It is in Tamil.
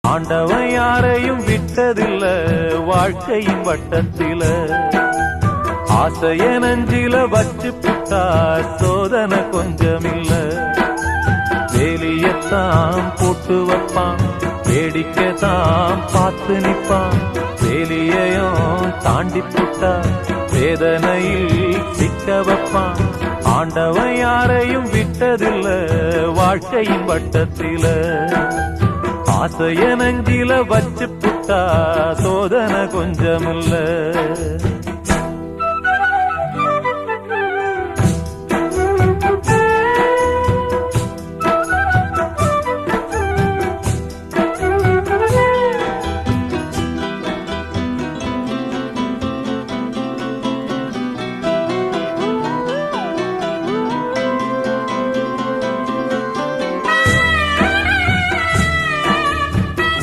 ஆண்டவன் யாரையும் விட்டதில்ல வாழ்க்கையின் வட்டத்தில, ஆசைய நஞ்சில வச்சு புட்டா சோதனை கொஞ்சமில்ல. வேலியத்தான் போட்டு வைப்பான், வேடிக்கைத்தான் பார்த்து நிற்பான். வேலியையும் தாண்டி புட்டா வேதனையில் சிக்க வைப்பான். ஆண்டவன் யாரையும் விட்டதில்ல வாழ்க்கையின் வட்டத்தில, ஆசைய நஞ்சில வச்சு புட்டா சோதனை கொஞ்சமில்ல.